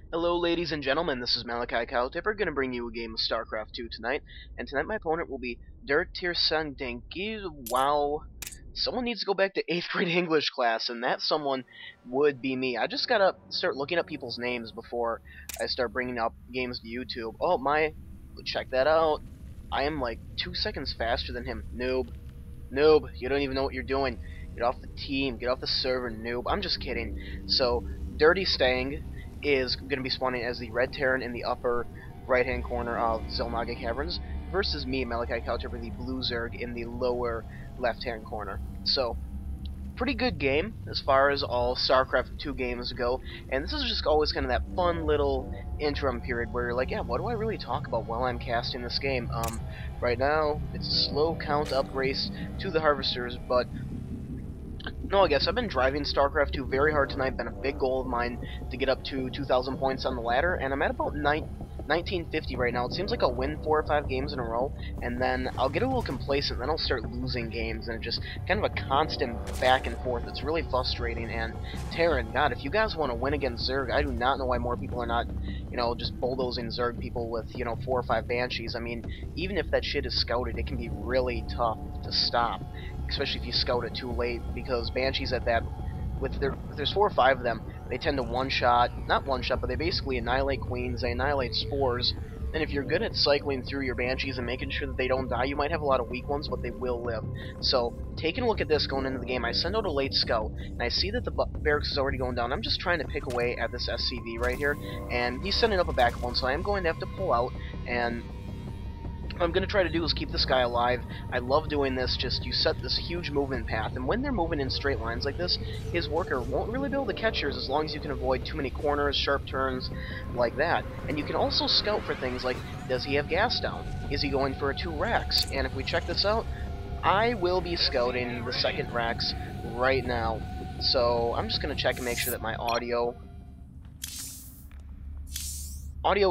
Hello ladies and gentlemen, this is Malikicowtipper, going to bring you a game of StarCraft 2 tonight, and tonight my opponent will be Dirtiestange. Wow, someone needs to go back to 8th grade English class, and that someone would be me. I just gotta start looking up people's names before I start bringing up games to YouTube. Oh my, check that out. I am like 2 seconds faster than him. Noob. Noob, you don't even know what you're doing. Get off the team, get off the server, noob. I'm just kidding. So, Dirtiestange is going to be spawning as the red Terran in the upper right-hand corner of Zelnaga Caverns versus me, Malikicowtipper, the blue Zerg in the lower left-hand corner. So, pretty good game as far as all StarCraft 2 games go, and this is just always kind of that fun little interim period where you're like, yeah, what do I really talk about while I'm casting this game? Right now, it's a slow count-up race to the Harvesters, but no, I guess I've been driving StarCraft 2 very hard tonight. Been a big goal of mine to get up to 2,000 points on the ladder, and I'm at about 1950 right now. It seems like I'll win 4 or 5 games in a row, and then I'll get a little complacent, then I'll start losing games, and it's just kind of a constant back and forth. It's really frustrating, and Terran, God, if you guys want to win against Zerg, I do not know why more people are not, just bulldozing Zerg people with, 4 or 5 Banshees. I mean, even if that shit is scouted, it can be really tough to stop, especially if you scout it too late, because Banshees at that, if there's 4 or 5 of them, they tend to not one-shot, but they basically annihilate queens, they annihilate spores, and if you're good at cycling through your Banshees and making sure that they don't die, you might have a lot of weak ones, but they will live. So, taking a look at this going into the game, I send out a late scout, and I see that the barracks is already going down. I'm just trying to pick away at this SCV right here, and he's sending up a backup one, so I am going to have to pull out, and what I'm going to try to do is keep this guy alive. I love doing this, just you set this huge movement path, and when they're moving in straight lines like this, his worker won't really be able to catch yours as long as you can avoid too many corners, sharp turns, like that. And you can also scout for things like, does he have gas down? Is he going for a 2 racks? And if we check this out, I will be scouting the second racks right now. So I'm just going to check and make sure that my audio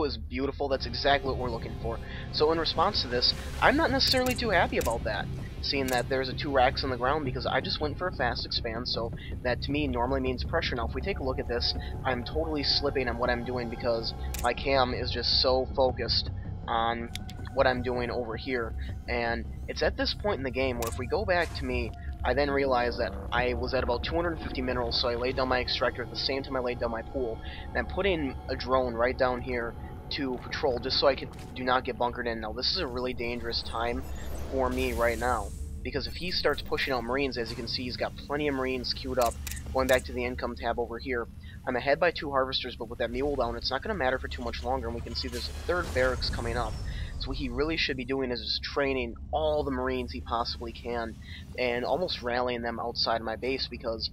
is beautiful. That's exactly what we're looking for. So in response to this, I'm not necessarily too happy about that, seeing that there's a 2 racks on the ground, because I just went for a fast expand, so that to me normally means pressure. Now if we take a look at this, I'm totally slipping on what I'm doing because my cam is just so focused on what I'm doing over here, and it's at this point in the game where if we go back to me, I then realized that I was at about 250 minerals, so I laid down my extractor at the same time I laid down my pool, and I'm putting a drone right down here to patrol, just so I do not get bunkered in. Now this is a really dangerous time for me right now, because if he starts pushing out Marines, as you can see, he's got plenty of Marines queued up. Going back to the income tab over here, I'm ahead by 2 Harvesters, but with that mule down, it's not going to matter for too much longer, and we can see there's a 3rd barracks coming up. So what he really should be doing is just training all the Marines he possibly can, and almost rallying them outside of my base, because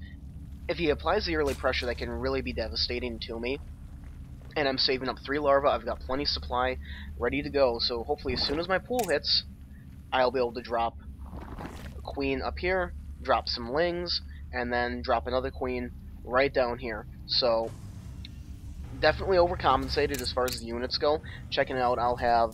if he applies the early pressure, that can really be devastating to me. And I'm saving up 3 larvae, I've got plenty of supply ready to go, so hopefully as soon as my pool hits, I'll be able to drop a queen up here, drop some lings, and then drop another queen right down here. So, definitely overcompensated as far as the units go. Checking it out, I'll have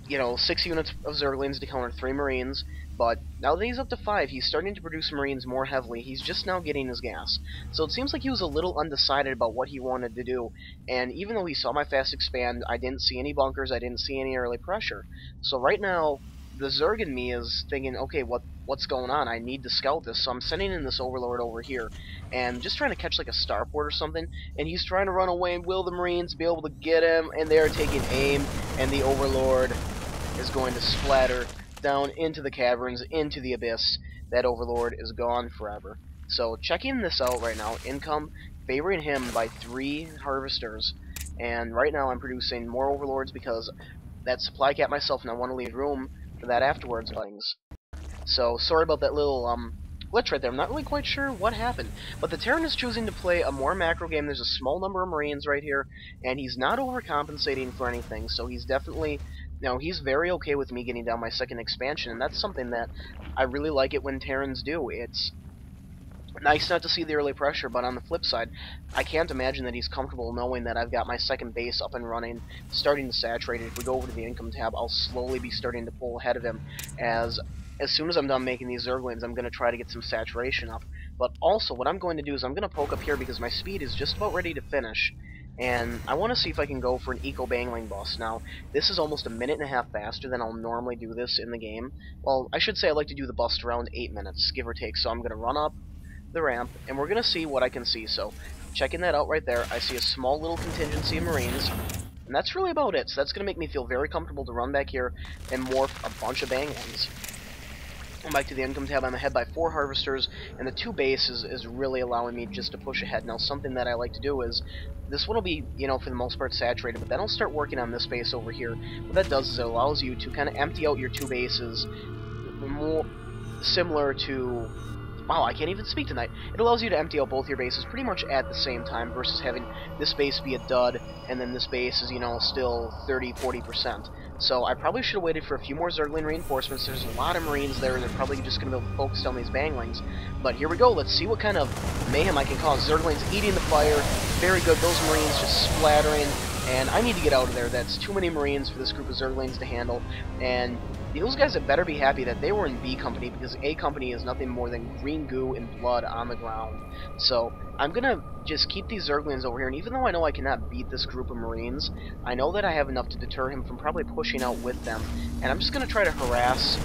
6 units of Zerglings to counter 3 Marines, but now that he's up to 5, he's starting to produce Marines more heavily. He's just now getting his gas. So it seems like he was a little undecided about what he wanted to do, and even though he saw my fast expand, I didn't see any bunkers, I didn't see any early pressure. So right now, the Zerg in me is thinking, okay, what's going on? I need to scout this, so I'm sending in this Overlord over here, and just trying to catch like a starport or something, and he's trying to run away, and will the Marines be able to get him? And they're taking aim, and the Overlord is going to splatter down into the caverns, into the abyss. That Overlord is gone forever. So checking this out right now, income favoring him by 3 Harvesters, and right now I'm producing more Overlords because that supply cap myself, and I want to leave room for that afterwards things. So sorry about that little glitch right there. I'm not really quite sure what happened, but the Terran is choosing to play a more macro game. There's a small number of Marines right here, and he's not overcompensating for anything, so he's definitely, he's very okay with me getting down my 2nd expansion, and that's something that I really like it when Terrans do. It's nice not to see the early pressure, but on the flip side, I can't imagine that he's comfortable knowing that I've got my 2nd base up and running, starting to saturate it. If we go over to the income tab, I'll slowly be starting to pull ahead of him. As soon as I'm done making these Zerglings, I'm going to try to get some saturation up. But also, what I'm going to do is I'm going to poke up here because my speed is just about ready to finish. and I want to see if I can go for an eco-bangling bust. Now, this is almost a minute and a half faster than I'll normally do this in the game. Well, I should say I like to do the bust around 8 minutes, give or take, so I'm going to run up the ramp, and we're going to see what I can see. So, checking that out right there, I see a small little contingency of Marines, and that's really about it. So that's going to make me feel very comfortable to run back here and morph a bunch of banglings. Going back to the income tab, I'm ahead by 4 harvesters, and the 2 base is really allowing me just to push ahead. Now, something that I like to do is, this one will be, you know, for the most part saturated, but then I'll start working on this base over here. What that does is it allows you to kind of empty out your 2 bases, more similar to... Wow, I can't even speak tonight. It allows you to empty out both your bases pretty much at the same time versus having this base be a dud and then this base is, you know, still 30-40%. So I probably should have waited for a few more Zergling reinforcements. There's a lot of Marines there, and they're probably just going to be able to focus on these banglings. But here we go. Let's see what kind of mayhem I can cause. Zerglings eating the fire. Very good. Those Marines just splattering. And I need to get out of there. That's too many Marines for this group of Zerglings to handle. And those guys had better be happy that they were in B Company, because A Company is nothing more than green goo and blood on the ground. So I'm going to just keep these Zerglings over here, and even though I know I cannot beat this group of Marines, I know that I have enough to deter him from probably pushing out with them. And I'm just going to try to harass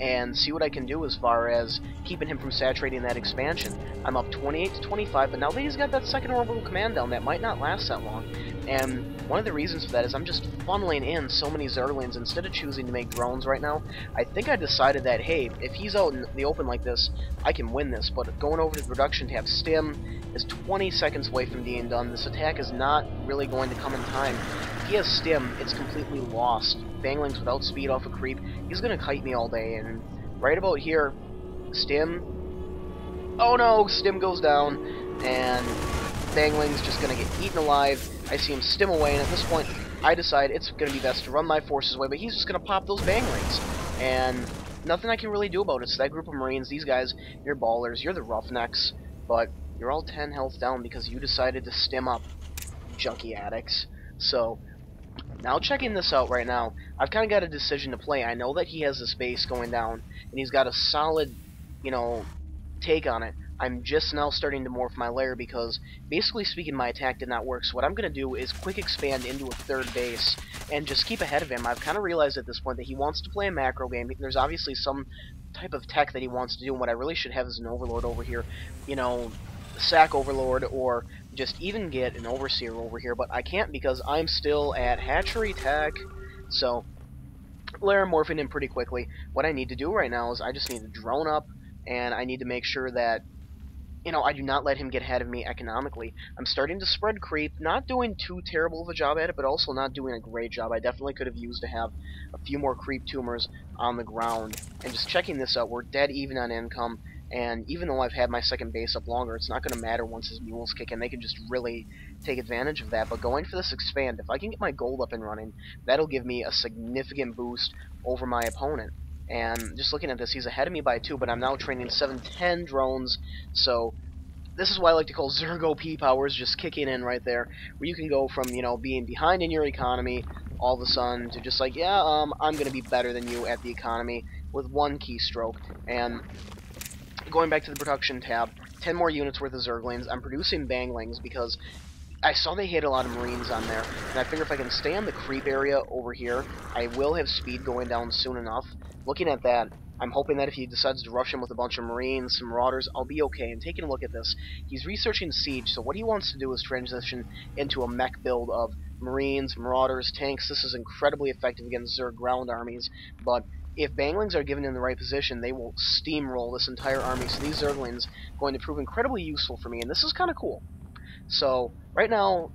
and see what I can do as far as keeping him from saturating that expansion. I'm up 28 to 25, but now that he's got that second orbital command down, that might not last that long. And one of the reasons for that is I'm just funneling in so many Zerglings instead of choosing to make drones right now. I think I decided that, hey, if he's out in the open like this, I can win this. But going over to the production tab, Stim is 20 seconds away from being done. This attack is not really going to come in time. If he has Stim, it's completely lost. Banglings without speed off a creep, he's going to kite me all day. And right about here, Stim... Oh no, Stim goes down, and Bangling's just going to get eaten alive. I see him stim away, and at this point, I decide it's going to be best to run my forces away, but he's just going to pop those Banglings. And nothing I can really do about it. So that group of Marines, these guys, you're ballers, you're the Roughnecks, but you're all 10 health down because you decided to stim up, junkie addicts. So, now checking this out right now, I've kind of got a decision to play. I know that he has this base going down, and he's got a solid, you know, take on it. I'm just now starting to morph my lair because, basically speaking, my attack did not work. So what I'm going to do is quick expand into a third base and just keep ahead of him. I've kind of realized at this point that he wants to play a macro game. There's obviously some type of tech that he wants to do, and what I really should have is an overlord over here. You know, sack overlord, or just even get an overseer over here. But I can't because I'm still at hatchery tech. So, lair morphing in pretty quickly. What I need to do right now is I just need to drone up, and I need to make sure that, you know, I do not let him get ahead of me economically. I'm starting to spread creep, not doing too terrible of a job at it, but also not doing a great job. I definitely could have used to have a few more creep tumors on the ground. And just checking this out, we're dead even on income, and even though I've had my second base up longer, it's not going to matter once his mules kick in. They can just really take advantage of that. But going for this expand, if I can get my gold up and running, that'll give me a significant boost over my opponent. And just looking at this, he's ahead of me by 2, but I'm now training 7-10 drones, so this is why I like to call Zergo P-Powers just kicking in right there, where you can go from, you know, being behind in your economy all of a sudden to just like, yeah, I'm going to be better than you at the economy with one keystroke. And going back to the production tab, 10 more units worth of Zerglings. I'm producing Banglings because I saw they hit a lot of Marines on there, and I figure if I can stay on the creep area over here, I will have speed going down soon enough. Looking at that, I'm hoping that if he decides to rush him with a bunch of Marines, some Marauders, I'll be okay. And taking a look at this, he's researching Siege, so what he wants to do is transition into a mech build of Marines, Marauders, tanks. This is incredibly effective against Zerg ground armies, but if Banglings are given in the right position, they will steamroll this entire army, so these Zerglings are going to prove incredibly useful for me, and this is kind of cool. So, right now,